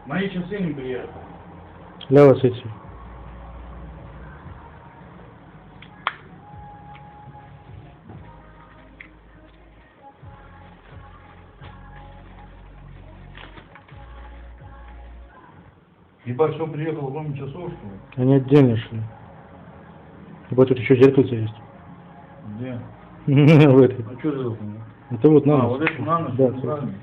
Мои часы не приехали. Ляво сети. Ебать, все приехало, кроме часов, что ли? Они отдельно шли. Вот тут еще зеркальце есть. Где? В этой. А что за это? Это вот на А, нос. вот это на нос? Да, Правильно.